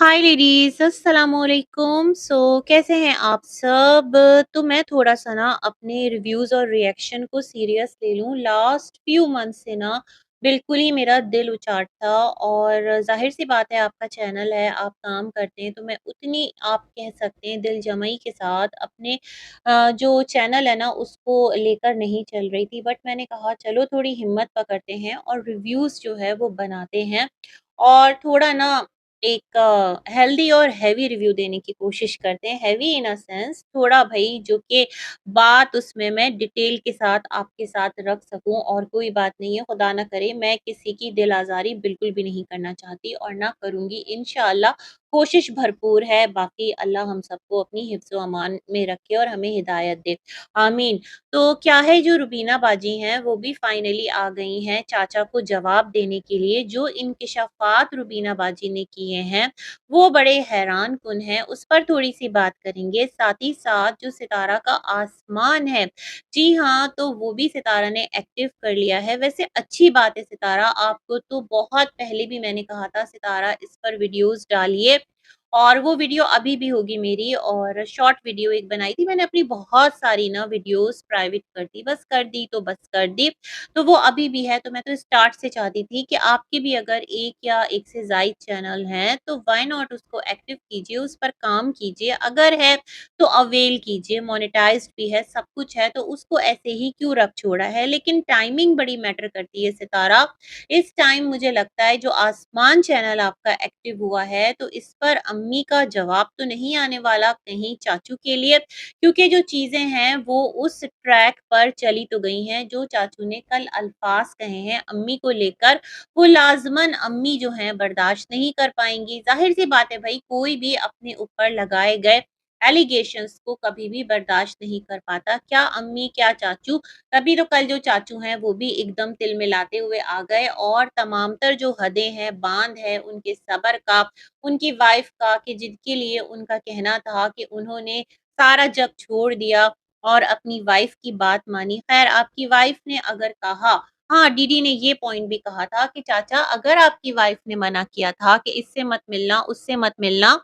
हाय ladies, अस्सलामुअलैकुम। कैसे हैं आप सब? तो मैं थोड़ा-सा ना अपने रिव्यूज़ और रिएक्शन को सीरियस ले लूँ। लास्ट फ्यू मंथ से ना बिल्कुल ही मेरा दिल उचाट था और ज़ाहिर-सी बात है आपका चैनल है, आप काम करते हैं, तो मैं उतनी आप कह सकते हैं दिल-जमई के साथ अपने जो चैनल है ना उसको लेकर नहीं चल रही थी। बट मैंने कहा चलो थोड़ी हिम्मत पकड़ते हैं और रिव्यूज़ जो है वो बनाते हैं और थोड़ा ना एक हेल्दी और हेवी रिव्यू देने की कोशिश करते हैं। हेवी इन अ सेंस थोड़ा भई जो कि बात उसमें मैं डिटेल के साथ आपके साथ रख सकूँ और कोई बात नहीं है, खुदा ना करे मैं किसी की दिल आज़ारी बिल्कुल भी नहीं करना चाहती और ना करूँगी इंशाअल्लाह। कोशिश भरपूर है, बाकी अल्लाह हम सबको अपनी हिफ्ज़ व अमान में रखे और हमें हिदायत दे। आमीन। तो क्या है जो रुबीना बाजी हैं वो भी फाइनली आ गई हैं चाचा को जवाब देने के लिए। जो इंकिशाफ़ात रुबीना बाजी ने किए हैं वो बड़े हैरान कुन हैं, उस पर थोड़ी-सी बात करेंगे। साथ ही साथ जो सितारा का आसमान है, जी हाँ, तो वो भी सितारा ने एक्टिव कर लिया है। वैसे अच्छी बात है सितारा, आपको तो बहुत पहले भी मैंने कहा था सितारा इस पर वीडियोज़ डालिए और वो वीडियो अभी भी होगी मेरी और शॉर्ट वीडियो एक बनाई थी मैंने अपनी बहुत सारी ना वीडियोज़ प्राइवेट कर दी, बस कर दी तो बस कर दी। तो वो अभी भी है, तो मैं तो स्टार्ट से चाहती थी कि आपके भी अगर 1 या 1 से ज़ायद चैनल हैं, तो व्हाई नॉट उसको एक्टिव कीजिए, उस पर काम कीजिए। अगर है तो अवेल कीजिए, मोनेटाइज़्ड भी है, सब कुछ है, तो उसको ऐसे ही क्यों रख छोड़ा है? लेकिन टाइमिंग बड़ी मैटर करती है सितारा। इस टाइम मुझे लगता है जो आसमान चैनल आपका एक्टिव हुआ है, तो इस पर अम्मी का जवाब तो नहीं आने वाला कहीं चाचू के लिए, क्योंकि जो चीज़ें हैं वो उस ट्रैक पर चली तो गई हैं, जो चाचू ने कल अल्फ़ाज़ कहे हैं अम्मी को लेकर, वो लाज़िमन अम्मी जो हैं बर्दाश्त नहीं कर पाएँगी। ज़ाहिर-सी बात है भई कोई भी अपने ऊपर लगाए गए एलिगेशंस को कभी भी बर्दाश्त नहीं कर पाता। क्या अम्मी, क्या चाचू, तभी तो कल जो चाचू हैं वो भी एकदम तिलमिलाते हुए आ गए और तमामतर जो हदें हैं, बाँध है उनके सब्र का, उनकी वाइफ़ का कि जिनके लिए उनका कहना था कि उन्होंने सारा जग छोड़ दिया और अपनी वाइफ़ की बात मानी। ख़ैर आपकी वाइफ़ ने अगर कहा हाँ, डीडी ने ये पॉइंट भी कहा था कि चाचा अगर आपकी वाइफ़ ने मना किया था कि इससे मत मिलना, उससे मत मिलना,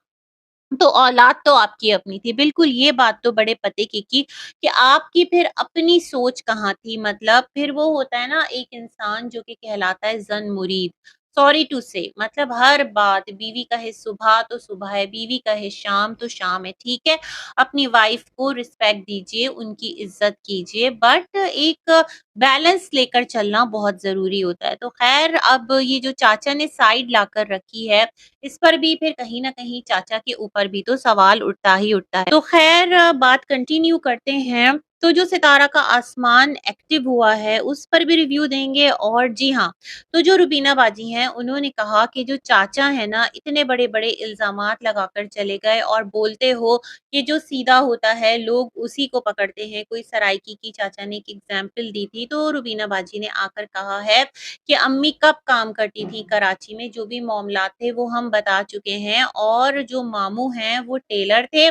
तो औलाद तो आपकी अपनी थी। बिल्कुल, ये बात तो बड़े पते की कि आपकी फिर अपनी सोच कहाँ थी? मतलब फिर वो होता है ना एक इंसान जो कि कहलाता है ज़न-मुरीद। सॉरी टू से मतलब हर बात बीवी कहे सुबह तो सुबह है, बीवी कहे शाम तो शाम है, ठीक है? अपनी वाइफ़ को रिस्पेक्ट दीजिए, उनकी इज़्ज़त कीजिए बट एक बैलेंस लेकर चलना बहुत ज़रूरी होता है। तो ख़ैर अब ये जो चाचा ने साइड लाकर रखी है इस पर भी फिर कहीं न कहीं चाचा के ऊपर भी तो सवाल उठता ही उठता है। तो ख़ैर बात कंटिन्यू करते हैं। तो जो सितारा का आसमान एक्टिव हुआ है, उस पर भी रिव्यू देंगे और जी हाँ, तो जो रुबीना बाजी हैं, उन्होंने कहा कि जो चाचा हैं ना, इतने बड़े-बड़े इल्ज़ामात लगाकर चले गए और बोलते हो कि जो सीधा होता है, लोग उसी को पकड़ते हैं। कोई सराइकी की चाचा ने एक एग्ज़ाम्पल दी थी, तो रुबीना बाजी ने आकर कहा है कि अम्मी कब काम करती थी कराची में, जो भी मामलात थे वो हम बता चुके हैं और जो मामू हैं वो टेलर थे,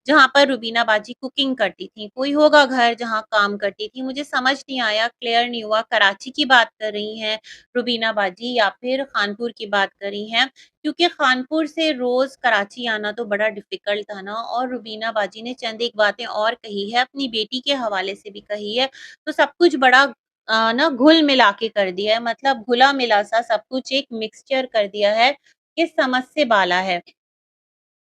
जहाँ पर रुबीना बाजी कुकिंग करती थीं। कोई होगा घर जहाँ काम करती थी, मुझे समझ नहीं आया, क्लियर नहीं हुआ कराची की बात कर रही हैं रुबीना बाजी या फिर खानपुर की बात कर रही हैं, क्योंकि खानपुर से रोज़ कराची आना तो बड़ा डिफ़िकल्ट था ना और रुबीना बाजी ने चंद एक बातें और कही है, अपनी बेटी के हवाले से भी कही है, तो सब कुछ बड़ा ना घुल-मिला के कर दिया है मतलब घुला-मिला सा सब कुछ एक मिक्सचर कर दिया है, कि समझ से बाला है।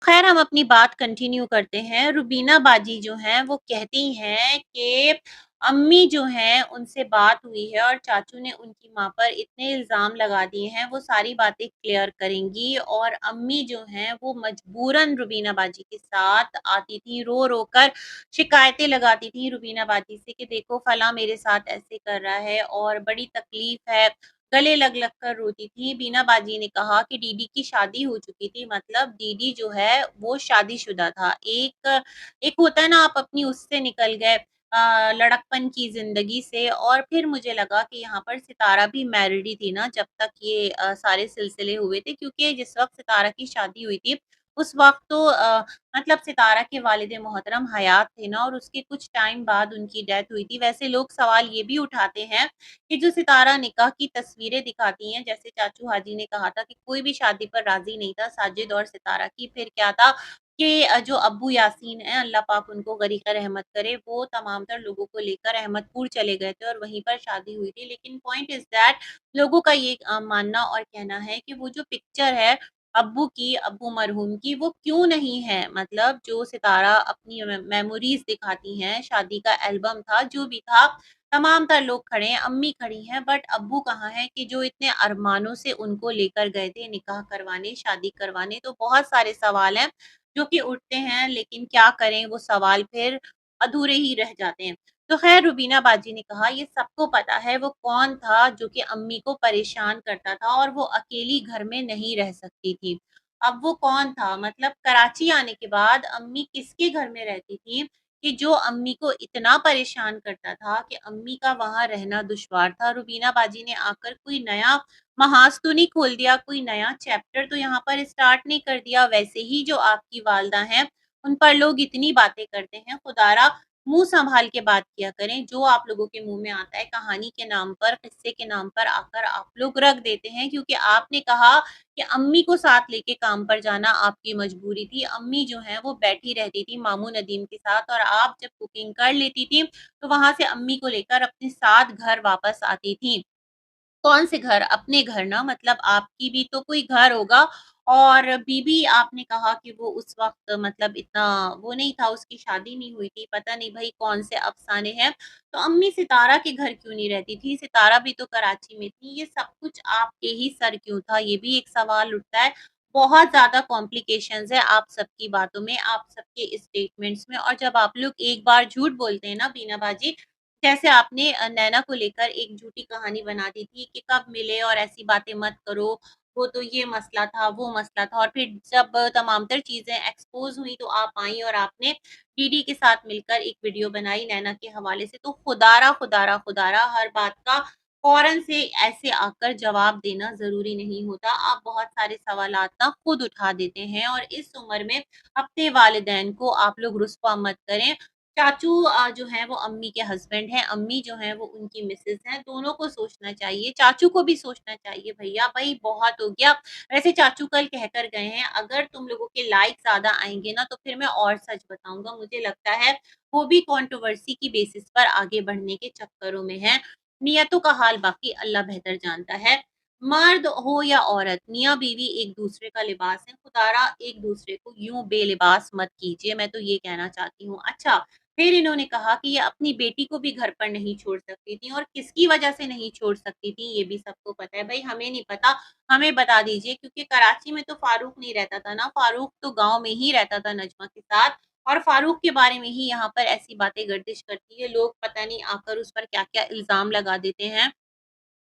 ख़ैर हम अपनी बात कंटिन्यू करते हैं। रुबीना बाजी जो हैं वो कहती हैं कि अम्मी जो हैं उनसे बात हुई है और चाचू ने उनकी माँ पर इतने इल्ज़ाम लगा दिए हैं, वो सारी बातें क्लियर करेंगी और अम्मी जो हैं वो मजबूरन रुबीना बाजी के साथ आती थी, रो-रो कर शिकायतें लगाती थी रुबीना बाजी से कि देखो फलाँ मेरे साथ ऐसे कर रहा है और बड़ी तकलीफ़ है। गले लग-लग कर रोती थी। बीना बाजी ने कहा कि दीदी की शादी हो चुकी थी मतलब दीदी जो है वो शादीशुदा था। एक एक होता है ना आप अपनी उससे निकल गए लड़कपन की ज़िंदगी से और फिर मुझे लगा कि यहाँ पर सितारा भी मैरिड ही थी ना जब तक ये सारे सिलसिले हुए थे क्योंकि जिस वक़्त सितारा की शादी हुई थी, उस वक़्त तो मतलब सितारा के वालिद मोहतरम हयात थे ना और उसके कुछ टाइम बाद उनकी डेथ हुई थी। वैसे लोग सवाल ये भी उठाते हैं कि जो सितारा निकाह की तस्वीरें दिखाती हैं, जैसे चाचू हाजी ने कहा था कि कोई भी शादी पर राज़ी नहीं था, साजिद और सितारा की। फिर क्या था कि जो अब्बू यासीन हैं, अल्लाह पाक उनको गरीक़ रहमत करे, वो तमाम तर लोगों को लेकर अहमदपुर चले गए थे और वहीं पर शादी हुई थी। लेकिन पॉइंट इज़ दैट लोगों का ये मानना और कहना है कि वो जो पिक्चर है अब्बू की, अब्बू मरहूम की, वो क्यों नहीं है? मतलब जो सितारा अपनी मेमोरीज़ दिखाती हैं, शादी का एल्बम था, जो भी था, तमाम तर लोग खड़े हैं, अम्मी खड़ी हैं, बट अब्बू कहाँ हैं कि जो इतने अरमानों से उनको लेकर गए थे निकाह करवाने, शादी करवाने। तो बहुत सारे सवाल हैं, जो कि उठते हैं, लेकिन क्या करें, वो सवाल फिर अधूरे ही रह जाते हैं। तो ख़ैर रुबीना बाजी ने कहा, "ये सबको पता है वो कौन था जो कि अम्मी को परेशान करता था और वो अकेली घर में नहीं रह सकती थी।" अब वो कौन था? मतलब कराची आने के बाद अम्मी किसके घर में रहती थी कि जो अम्मी को इतना परेशान करता था कि अम्मी का वहाँ रहना दुश्वार था। रुबीना बाजी ने आकर कोई नया महाज तो नहीं खोल दिया, कोई नया चैप्टर तो यहाँ पर स्टार्ट नहीं कर दिया। वैसे ही जो आपकी वालदा हैं, उन पर लोग इतनी बातें करते हैं, खुदारा मुँह सँभाल के बात किया करें। जो आप लोगों के मुँह में आता है कहानी के नाम पर, किस्से के नाम पर आकर आप लोग रख देते हैं क्योंकि आपने कहा कि अम्मी को साथ लेके काम पर जाना आपकी मजबूरी थी। अम्मी जो हैं वो बैठी रहती थी मामू नदीम के साथ और आप जब कुकिंग कर लेती थी, तो वहाँ से अम्मी को लेकर अपने साथ घर वापस आती थीं। कौन से घर? अपने घर ना मतलब आपकी भी तो कोई घर होगा और बीबी आपने कहा कि वो उस वक़्त मतलब इतना वो नहीं था, उसकी शादी नहीं हुई थी, पता नहीं भई कौन से अफ़साने हैं। तो अम्मी सितारा के घर क्यों नहीं रहती थी? सितारा भी तो कराची में थी, ये सब कुछ आपके ही सर क्यों था? ये भी एक सवाल उठता है। बहुत ज़्यादा कॉम्प्लिकेशंस है आप सबकी बातों में, आप सबके स्टेटमेंट्स में और जब आप लोग एक बार झूठ बोलते हैं ना बीना बाजी जैसे आपने नैना को लेकर एक झूठी कहानी बना दी थी कि कब मिले और ऐसी बातें मत करो, वो तो ये मसला था, वो मसला था और फिर जब तमाम तर चीज़ें एक्सपोज़ हुई तो आप आईं और आपने डीडी के साथ मिलकर एक वीडियो बनाई नैना के हवाले से। तो खुदारा, खुदारा, खुदारा हर बात का फ़ौरन से ऐसे आकर जवाब देना ज़रूरी नहीं होता। आप बहुत सारे सवालात ना खुद उठा देते हैं और इस उम्र में अपने वालिदैन को आप लोग रुस्वा मत करें। चाचू जो हैं वो अम्मी के हस्बैंड हैं, अम्मी जो हैं वो उनकी मिसेज़ हैं, दोनों को सोचना चाहिए, चाचू को भी सोचना चाहिए भैया भई बहुत हो गया। वैसे चाचू कल कह कर गए हैं अगर तुम लोगों के लाइक ज़्यादा आएँगे ना तो फिर मैं और सच बताऊँगा, मुझे लगता है वो भी कंट्रोवर्सी की बेसिस पर आगे बढ़ने के चक्करों में हैं। नियतों का हाल बाकी अल्लाह बेहतर जानता है। मर्द हो या औरत, मियाँ-बीवी एक-दूसरे का लिबास हैं, खुदारा एक-दूसरे को यूँ बेलिबास मत कीजिए, मैं तो ये कहना चाहती हूँ। अच्छा फिर इन्होंने कहा कि ये अपनी बेटी को भी घर पर नहीं छोड़ सकती थी और किसकी वजह से नहीं छोड़ सकती थी, ये भी सबको पता है। भई हमें नहीं पता, हमें बता दीजिए क्योंकि कराची में तो फारूक नहीं रहता था ना, फारूक तो गाँव में ही रहता था नजमा के साथ और फारूक के बारे में ही यहाँ पर ऐसी बातें गर्दिश करती है। लोग पता नहीं आकर उस पर क्या-क्या इल्ज़ाम लगा देते हैं।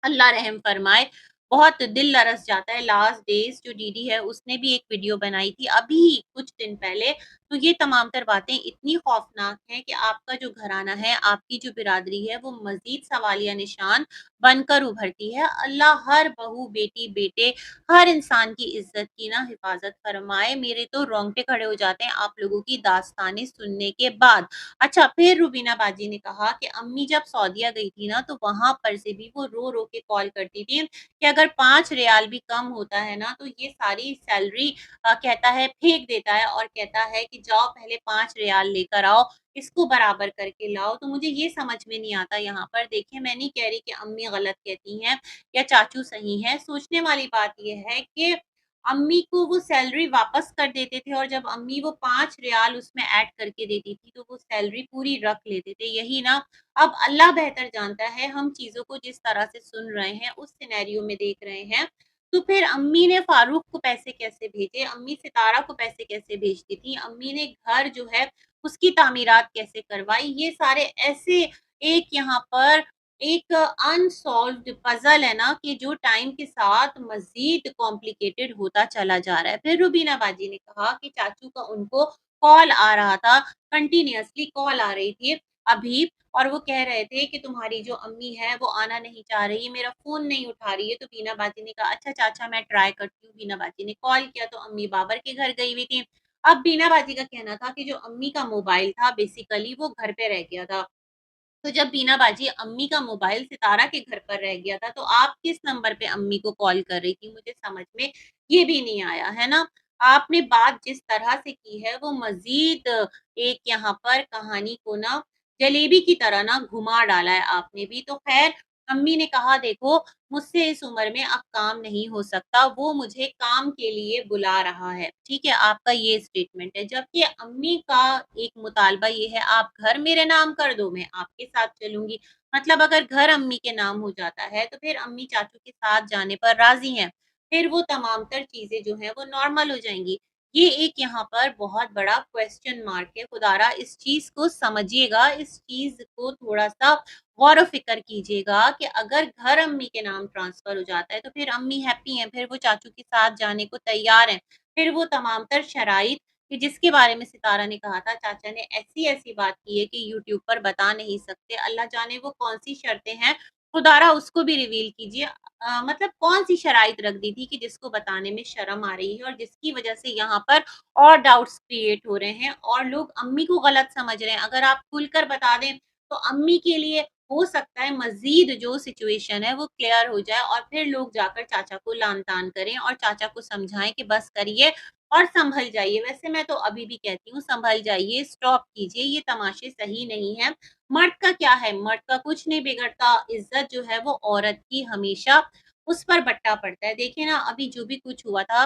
अल्लाह रहम फरमाए। बहुत दिल लरस जाता है, लास्ट डेज़ जो डीडी है उसने भी एक वीडियो बनाई थी अभी कुछ दिन पहले, तो ये तमाम तर बातें इतनी खौफ़नाक हैं कि आपका जो घराना है, आपकी जो बिरादरी है वो मज़ीद सवालिया निशान बनकर उभरती है। अल्लाह हर बहू, बेटी, बेटे हर इंसान की इज़्ज़त की ना हिफ़ाज़त फ़रमाए। मेरे तो रोंगटे खड़े हो जाते हैं आप लोगों की दास्तानें सुनने के बाद। अच्छा, फिर रुबीना बाजी ने कहा कि अम्मी जब सऊदीया गई थी ना, तो वहाँ पर से भी वो रो-रो के कॉल करती थी कि अगर 5 रियाल भी कम होता है ना, तो ये सारी सैलरी कहता है फेंक देता है और कहता है कि जाओ पहले 5 रियाल लेकर आओ, इसको बराबर करके लाओ। तो मुझे ये समझ में नहीं आता यहाँ पर देखिए मैं नहीं कह रही कि अम्मी गलत कहती हैं या चाचू सही हैं, सोचने वाली बात ये है कि अम्मी को वो सैलरी वापस कर देते थे और जब अम्मी वो 5 रियाल उसमें ऐड करके देती थी, तो वो सैलरी पूरी रख लेते थे। यही ना अब अल्लाह बेहतर जानता है, हम चीज़ों को जिस तरह से सुन रहे हैं, उस सिनेरियो में देख रहे हैं, तो फिर अम्मी ने फारूक को पैसे कैसे भेजे? अम्मी सितारा को पैसे कैसे भेजती थी? अम्मी ने घर जो है, उसकी तामीरात कैसे करवाई? ये सारे ऐसे एक यहाँ पर एक अनसॉल्व्ड पज़ल है ना कि जो टाइम के साथ मज़ीद कॉम्प्लिकेटेड होता चला जा रहा है। फिर रुबीना बाजी ने कहा कि चाचू का उनको कॉल आ रहा था, कंटीन्यूअसली कॉल आ रही थी। अभी, और वो कह रहे थे कि तुम्हारी जो अम्मी है वो आना नहीं चाह रही है, मेरा फ़ोन नहीं उठा रही है। तो बीना बाजी ने कहा, अच्छा चाचा मैं ट्राई करती हूँ। बीना बाजी ने कॉल किया तो अम्मी बाबर के घर गई हुई थी। अब बीना बाजी का कहना था कि जो अम्मी का मोबाइल था बेसिकली वो घर पे रह गया था। तो जब बीना बाजी अम्मी का मोबाइल सितारा के घर पर रह गया था, तो आप किस नंबर पे अम्मी को कॉल कर रही थी? मुझे समझ में ये भी नहीं आया, है ना? आपने बात जिस तरह से की है, वो मज़ीद एक यहाँ पर कहानी को ना जलेबी की तरह ना घुमा डाला है आपने भी। तो ख़ैर, अम्मी ने कहा, देखो मुझसे इस उम्र में अब काम नहीं हो सकता, वो मुझे काम के लिए बुला रहा है, ठीक है? आपका ये स्टेटमेंट है। जबकि अम्मी का एक मुतालबा ये है, आप घर मेरे नाम कर दो, मैं आपके साथ चलूँगी। मतलब अगर घर अम्मी के नाम हो जाता है, तो फिर अम्मी चाचू के साथ जाने पर राज़ी हैं। फिर वो तमाम तर चीज़ें जो हैं, वो नॉर्मल हो जाएँगी। ये एक यहाँ पर बहुत बड़ा क्वेश्चन मार्क है। खुदारा इस चीज़ को समझिएगा, इस चीज़ को थोड़ा-सा गौर-व-फ़िक्र कीजिएगा कि अगर घर अम्मी के नाम ट्रांसफ़र हो जाता है, तो फिर अम्मी हैप्पी हैं, फिर वो चाचू के साथ जाने को तैयार हैं। फिर वो तमाम तर शराइत कि जिसके बारे में सितारा ने कहा था, चाचा ने ऐसी-ऐसी बात की है कि यूट्यूब पर बता नहीं सकते। अल्लाह जाने वो कौन-सी शर्तें हैं, खुदारा उसको भी रिवील कीजिए। मतलब कौन-सी शराइत रख दी थी कि जिसको बताने में शर्म आ रही है और जिसकी वज़ह से यहाँ पर और डाउट्स क्रिएट हो रहे हैं और लोग अम्मी को गलत समझ रहे हैं। अगर आप खुलकर बता दें, तो अम्मी के लिए हो सकता है मज़ीद जो सिचुएशन है वो क्लियर हो जाए और फिर लोग जाकर चाचा को लान-तान करें और चाचा को समझाएँ कि बस करिए और सँभल जाइए। वैसे मैं तो अभी भी कहती हूँ, सँभल जाइए, स्टॉप कीजिए, ये तमाशे सही नहीं हैं। मर्द का क्या है, मर्द का कुछ नहीं बिगड़ता, इज़्ज़त जो है वो औरत की हमेशा उस पर बट्टा पड़ता है। देखिए ना, अभी जो भी कुछ हुआ था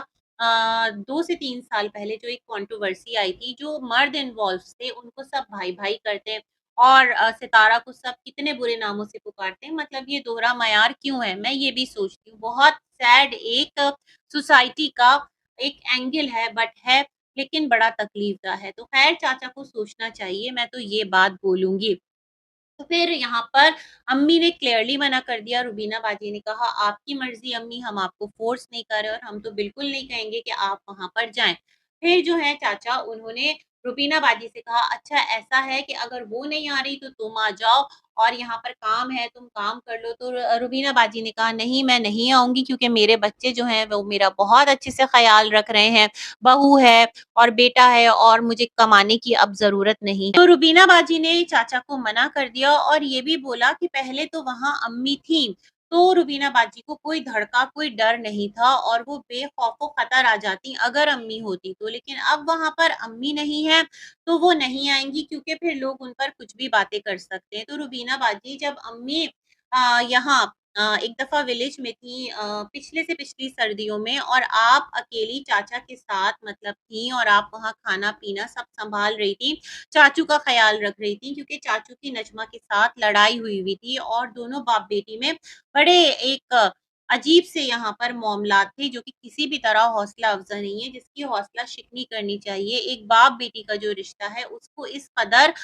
2 से 3 साल पहले जो एक कंट्रोवर्सी आई थी, जो मर्द इन्वॉल्व थे उनको सब भाई-भाई करते हैं और सितारा को सब कितने बुरे नामों से पुकारते हैं। मतलब ये दोहरा मयार क्यों है? मैं ये भी सोचती हूँ। बहुत सैड एक सोसाइटी का एक एंगल है, बट है, लेकिन बड़ा तकलीफ़दा है। तो ख़ैर चाचा को सोचना चाहिए, मैं तो ये बात बोलूँगी। तो फिर यहाँ पर अम्मी ने क्लियरली मना कर दिया, रुबीना बाजी ने कहा, आपकी मर्ज़ी अम्मी, हम आपको फ़ोर्स नहीं कर रहे और हम तो बिल्कुल नहीं कहेंगे कि आप वहाँ पर जाएँ। फिर जो है चाचा उन्होंने रुबीना बाजी से कहा, अच्छा ऐसा है कि अगर वो नहीं आ रही तो तुम आ जाओ और यहाँ पर काम है, तुम काम कर लो। तो रुबीना बाजी ने कहा, नहीं मैं नहीं आऊँगी क्योंकि मेरे बच्चे जो हैं वो मेरा बहुत अच्छे से ख़्याल रख रहे हैं, बहू है और बेटा है और मुझे कमाने की अब ज़रूरत नहीं है। तो रुबीना बाजी ने चाचा को मना कर दिया और ये भी बोला कि पहले तो वहाँ अम्मी थीं, तो रुबीना बाजी को कोई धड़का, कोई डर नहीं था और वो बेखौफ़ ख़तर आ जाती अगर अम्मी होती तो। लेकिन अब वहाँ पर अम्मी नहीं है, तो वो नहीं आएँगी क्योंकि फिर लोग उन पर कुछ भी बातें कर सकते हैं। तो रुबीना बाजी जब अम्मी यहाँ एक दफ़ा विलेज में थी पिछले से पिछली सर्दियों में और आप अकेली चाचा के साथ मतलब थीं और आप वहाँ खाना-पीना सब सँभाल रही थीं। चाचू का ख़्याल रख रही थीं क्योंकि चाचू की नजमा के साथ लड़ाई हुई हुई थी और दोनों बाप-बेटी में बड़े एक अजीब से यहाँ पर मामलात थे जो कि किसी भी तरह हौसला अफ़ज़ा नहीं है, जिसकी हौसला शिकनी करनी चाहिए। एक बाप-बेटी का जो रिश्ता है उसको इस कदर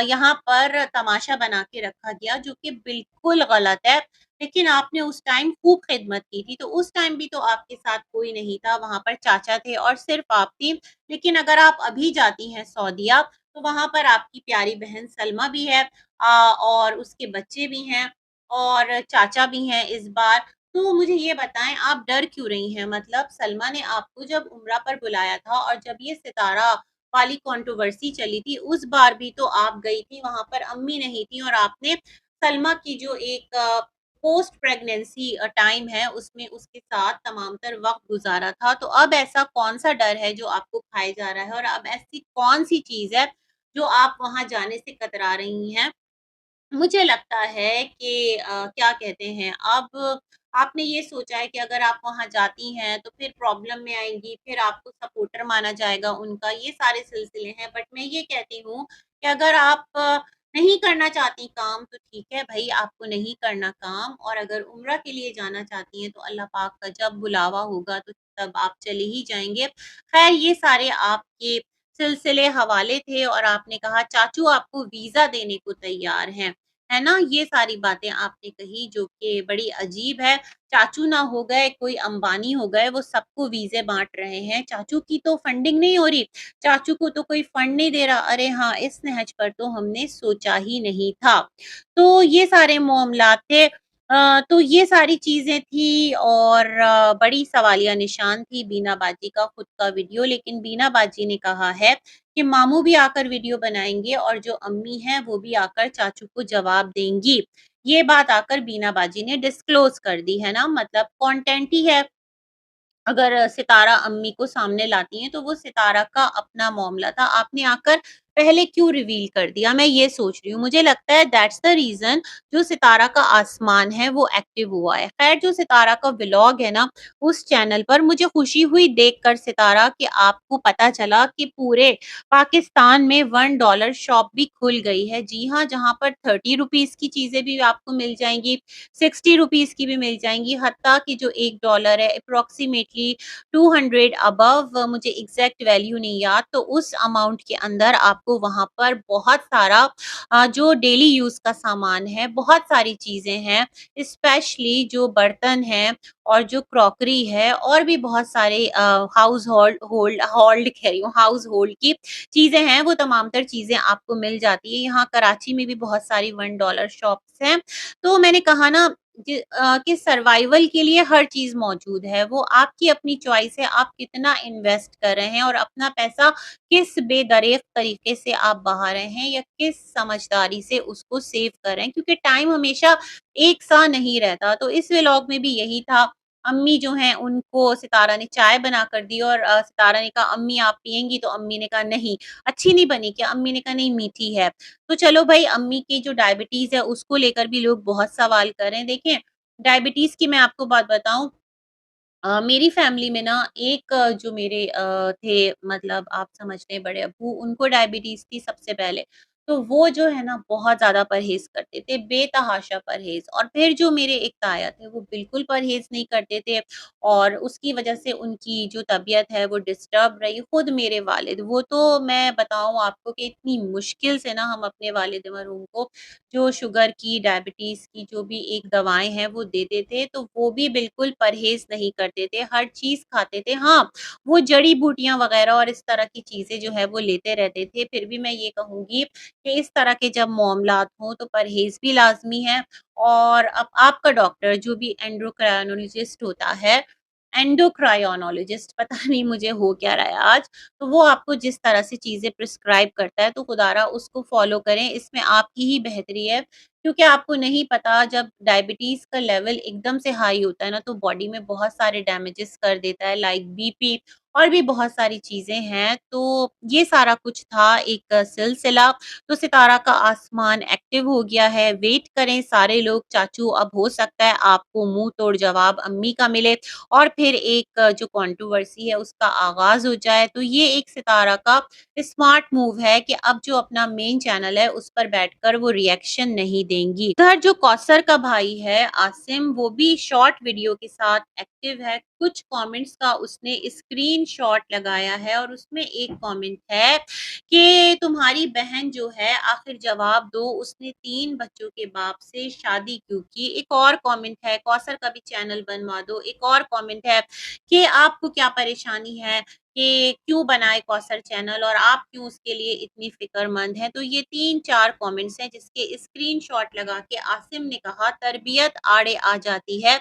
यहाँ पर तमाशा बना के रखा गया जो कि बिल्कुल गलत है। लेकिन आपने उस टाइम खूब खिदमत की थी, तो उस टाइम भी तो आपके साथ कोई नहीं था, वहाँ पर चाचा थे और सिर्फ़ आप थीं। लेकिन अगर आप अभी जाती हैं सऊदीया, तो वहाँ पर आपकी प्यारी बहन सलमा भी है और उसके बच्चे भी हैं और चाचा भी हैं इस बार। तो मुझे ये बताएँ आप डर क्यों रही हैं? मतलब सलमा ने आपको जब उम्रा पर बुलाया था और जब ये सितारा वाली कंट्रोवर्सी चली थी, उस बार भी तो आप गई थी, वहाँ पर अम्मी नहीं थी और आपने सलमा की जो एक पोस्ट प्रेगनेंसी टाइम है, उसमें उसके साथ तमाम तर वक़्त गुज़ारा था। तो अब ऐसा कौन-सा डर है जो आपको खाए जा रहा है और अब ऐसी कौन-सी चीज़ है, जो आप वहाँ जाने से कतरा रही हैं? मुझे लगता है कि क्या कहते हैं, अब आपने ये सोचा है कि अगर आप वहाँ जाती हैं, तो फिर प्रॉब्लम में आएँगी, फिर आपको सपोर्टर माना जाएगा उनका, ये सारे सिलसिले हैं। बट मैं ये कहती हूँ कि अगर आप नहीं करना चाहती काम, तो ठीक है भई, आपको नहीं करना काम और अगर उम्रा के लिए जाना चाहती हैं, तो अल्लाह पाक का जब बुलावा होगा, तो तब आप चले ही जाएँगे। ख़ैर, ये सारे आपके सिलसिले हवाले थे और आपने कहा चाचू आपको वीज़ा देने को तैयार हैं। है ना? ये सारी बातें आपने कही जो कि बड़ी अजीब है। चाचू ना हो गए, कोई अंबानी हो गए, वो सबको वीज़े बाँट रहे हैं। चाचू की तो फंडिंग नहीं हो रही, चाचू को तो कोई फंड नहीं दे रहा। अरे हाँ, इस नहज पर तो हमने सोचा ही नहीं था। तो ये सारे मामलात थे। तो ये सारी चीज़ें थी और बड़ी सवालिया निशान थी बीना बाजी का खुद का वीडियो। लेकिन बीना बाजी ने कहा है कि मामू भी आकर वीडियो बनाएँगे और जो अम्मी हैं वो भी आकर चाचू को जवाब देंगी। ये बात आकर बीना बाजी ने डिस्क्लोज़ कर दी, है ना? मतलब कंटेंट ही है। अगर सितारा अम्मी को सामने लाती हैं, तो वो सितारा का अपना मामला था। आपने आकर पहले क्यों रिवील कर दिया? मैं ये सोच रही हूँ। मुझे लगता है दैट्स द रीज़न जो सितारा का आसमान है, वो एक्टिव हुआ है। ख़ैर जो सितारा का व्लॉग है ना, उस चैनल पर मुझे खुशी हुई देखकर सितारा कि आपको पता चला कि पूरे पाकिस्तान में $1 शॉप भी खुल गई है। जी हाँ, जहाँ पर ₹30 की चीज़ें भी आपको मिल जाएँगी, ₹60 की भी मिल जाएँगी, हत्ता कि जो $1 है अप्रॉक्सिमेटली 200 अबव मुझे एग्ज़ैक्ट वैल्यू नहीं याद, तो उस अमाउंट के अंदर आपको वहाँ पर बहुत सारा जो डेली यूज़ का सामान है, बहुत सारी चीज़ें हैं, स्पेशली जो बर्तन हैं और जो क्रॉकरी है और भी बहुत सारे हाउस होल्ड कह रही हूँ, हाउस होल्ड की चीज़ें हैं, वो तमाम तर चीज़ें आपको मिल जाती है। यहाँ कराची में भी बहुत सारी $1 शॉप्स हैं। तो मैंने कहा ना कि सर्वाइवल के लिए हर चीज़ मौजूद है, वो आपकी अपनी चॉइस है, आप कितना इन्वेस्ट कर रहे हैं और अपना पैसा किस बेदरेग तरीके से आप बहा रहे हैं या किस समझदारी से उसको सेव कर रहे हैं क्योंकि टाइम हमेशा एक सा नहीं रहता। तो इस व्लॉग में भी यही था। अम्मी जो हैं उनको सितारा ने चाय बनाकर दी और सितारा ने कहा अम्मी आप पिएँगी? तो अम्मी ने कहा नहीं, अच्छी नहीं बनी क्या? अम्मी ने कहा नहीं मीठी है। तो चलो भई अम्मी की जो डायबिटीज़ है उसको लेकर भी लोग बहुत सवाल कर रहे हैं। देखें, डायबिटीज़ की मैं आपको बात बताऊँ मेरी फैमिली में ना एक जो मेरे थे मतलब आप समझ लें बड़े अब्बू उनको डायबिटीज़ थी सबसे पहले। तो वो जो है ना बहुत ज़्यादा परहेज़ करते थे, बेतहाशा परहेज़ और फिर जो मेरे एक ताया थे वो बिल्कुल परहेज़ नहीं करते थे और उसकी वज़ह से उनकी जो तबीयत है वो डिस्टर्ब रही। खुद मेरे वालिद वो तो मैं बताऊँ आपको कि इतनी मुश्किल से ना हम अपने वालिद मरहूम को जो शुगर की, डायबिटीज़ की जो भी एक दवाएँ हैं वो देते थे, तो वो भी बिल्कुल परहेज़ नहीं करते थे, हर चीज़ खाते थे। हाँ, वो जड़ी-बूटियाँ वग़ैरह और इस तरह की चीज़ें जो है वो लेते रहते थे। फिर भी मैं ये कहूँगी कि इस तरह के जब मामलात हों तो परहेज़ भी लाज़मी है और अब आपका डॉक्टर जो भी एंडोक्राइनोलॉजिस्ट होता है, एंडोक्राइनोलॉजिस्ट पता नहीं मुझे हो क्या रहा है आज, तो वो आपको जिस तरह से चीज़ें प्रिस्क्राइब करता है तो खुदारा उसको फ़ॉलो करें, इसमें आपकी ही बेहतरी है। क्योंकि आपको नहीं पता जब डायबिटीज़ का लेवल एकदम से हाई होता है ना तो बॉडी में बहुत सारे डैमेजेस कर देता है लाइक बीपी और भी बहुत सारी चीज़ें हैं। तो ये सारा कुछ था एक सिलसिला। तो सितारा का आसमान एक्टिव हो गया है, वेट करें सारे लोग चाचू अब हो सकता है आपको मुँह तोड़ जवाब अम्मी का मिले और फिर एक जो कंट्रोवर्सी है उसका आगाज़ हो जाए। तो ये एक सितारा का स्मार्ट मूव है कि अब जो अपना मेन चैनल है उस पर बैठकर वो रिएक्शन नहीं देंगी। उधर जो कौसर का भाई है आसिम वो भी शॉर्ट वीडियो के साथ एक्टिव है। कुछ कमेंट्स का उसने स्क्रीनशॉट लगाया है और उसमें एक कमेंट है कि तुम्हारी बहन जो है आखिर जवाब दो उसने 3 बच्चों के बाप से शादी क्यों की? एक और कमेंट है कौसर का भी चैनल बनवा दो। एक और कमेंट है कि आपको क्या परेशानी है कि क्यों बनाए कौसर चैनल और आप क्यों उसके लिए इतनी फ़िक्रमंद हैं। तो ये 3-4 कमेंट्स हैं जिसके स्क्रीनशॉट लगा के आसिम ने कहा तरबियत आड़े आ जाती है,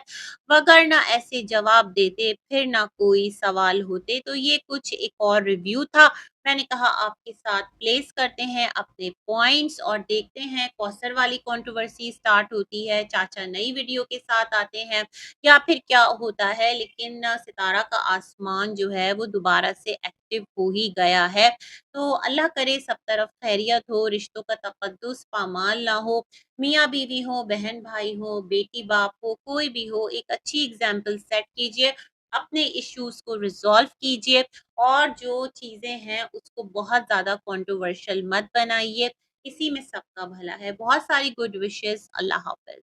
वगरना ऐसे जवाब देते फिर ना कोई सवाल होते। तो ये कुछ एक और रिव्यू था। मैंने कहा आपके साथ प्लेस करते हैं अपने पॉइंट्स और देखते हैं कौसर वाली कंट्रोवर्सी स्टार्ट होती है, चाचा नई वीडियो के साथ आते हैं या फिर क्या होता है लेकिन सितारा का आसमान जो है वो दोबारा से एक्टिव हो ही गया है। तो अल्लाह करे सब तरफ खैरियत हो, रिश्तों का तकद्दुस पामाल ना हो, मियाँ-बीवी हो, बहन-भाई हो, बेटी-बाप हो, कोई भी हो, एक अच्छी एग्ज़ाम्पल सेट कीजिए, अपने इश्यूज़ को रिज़ॉल्व कीजिए और जो चीज़ें हैं उसको बहुत ज़्यादा कंट्रोवर्शियल मत बनाइए। इसी में सबका भला है। बहुत सारी गुड विशेज़। अल्लाह हाफ़िज़।